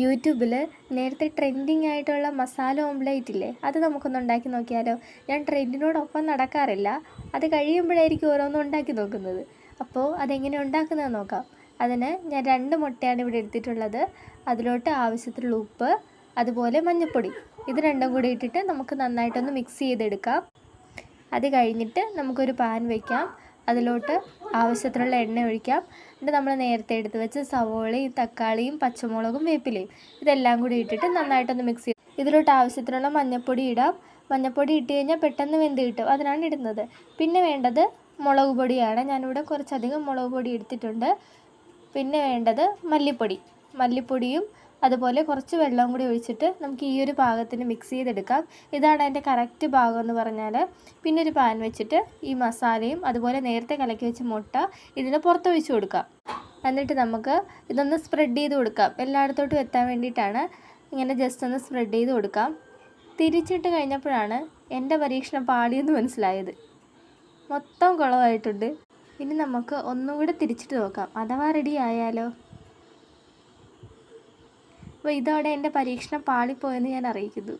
യൂട്യൂബിൽ നേരത്തെ ട്രെൻഡിങ് ആയിട്ടുള്ള മസാല ഓംലേറ്റ് ഇല്ലേ, അത് നമുക്കൊന്ന് ഉണ്ടാക്കി നോക്കിയാലോ? ഞാൻ ട്രെൻഡിനോടൊപ്പം നടക്കാറില്ല, അത് കഴിയുമ്പോഴായിരിക്കും ഓരോന്നും ഉണ്ടാക്കി നോക്കുന്നത്. അപ്പോൾ അതെങ്ങനെ ഉണ്ടാക്കുന്നത് നോക്കാം. അതിന് ഞാൻ 2 മുട്ടയാണ് ഇവിടെ എടുത്തിട്ടുള്ളത്. അതിലോട്ട് ആവശ്യത്തിനുള്ള ഉപ്പ്, അതുപോലെ മഞ്ഞൾപ്പൊടി, ഇത് രണ്ടും കൂടി ഇട്ടിട്ട് നമുക്ക് നന്നായിട്ടൊന്ന് മിക്സ് ചെയ്തെടുക്കാം. അത് കഴിഞ്ഞിട്ട് നമുക്കൊരു പാൻ വയ്ക്കാം. അതിലോട്ട് ആവശ്യത്തിനുള്ള എണ്ണ ഒഴിക്കാം. എന്നിട്ട് നമ്മൾ നേരത്തെ എടുത്ത് വെച്ച് സവോളയും തക്കാളിയും പച്ചമുളകും വേപ്പിലയും ഇതെല്ലാം കൂടി ഇട്ടിട്ട് നന്നായിട്ടൊന്ന് മിക്സ് ചെയ്ത് ഇതിലോട്ട് ആവശ്യത്തിനുള്ള മഞ്ഞൾപ്പൊടി ഇടാം. മഞ്ഞൾപ്പൊടി ഇട്ട് കഴിഞ്ഞാൽ പെട്ടെന്ന് വെന്ത് കിട്ടും, അതിനാണ് ഇടുന്നത്. പിന്നെ വേണ്ടത് മുളക് പൊടിയാണ്. ഞാനിവിടെ കുറച്ചധികം മുളക് പൊടി എടുത്തിട്ടുണ്ട്. പിന്നെ വേണ്ടത് മല്ലിപ്പൊടിയും അതുപോലെ കുറച്ച് വെള്ളം കൂടി ഒഴിച്ചിട്ട് നമുക്ക് ഈ ഒരു പാകത്തിന് മിക്സ് ചെയ്തെടുക്കാം. ഇതാണ് അതിൻ്റെ കറക്റ്റ് പാകം എന്ന് പറഞ്ഞാൽ. പിന്നെ ഒരു പാൻ വെച്ചിട്ട് ഈ മസാലയും അതുപോലെ നേരത്തെ കലക്കി വെച്ച മുട്ട ഇതിന് പുറത്തൊഴിച്ച് കൊടുക്കാം. എന്നിട്ട് നമുക്ക് ഇതൊന്ന് സ്പ്രെഡ് ചെയ്ത് കൊടുക്കാം. എല്ലായിടത്തോട്ടും എത്താൻ വേണ്ടിയിട്ടാണ് ഇങ്ങനെ ജസ്റ്റ് ഒന്ന് സ്പ്രെഡ് ചെയ്ത് കൊടുക്കാം. തിരിച്ചിട്ട് കഴിഞ്ഞപ്പോഴാണ് എൻ്റെ പരീക്ഷണം പാളിയെന്ന് മനസ്സിലായത്. മൊത്തം കുളമായിട്ടുണ്ട്. ഇനി നമുക്ക് ഒന്നുകൂടെ തിരിച്ചിട്ട് നോക്കാം, അഥവാ റെഡി ആയാലോ. അപ്പോൾ ഇതോടെ എൻ്റെ പരീക്ഷണം പാളിപ്പോയെന്ന് ഞാൻ അറിയിക്കുന്നു.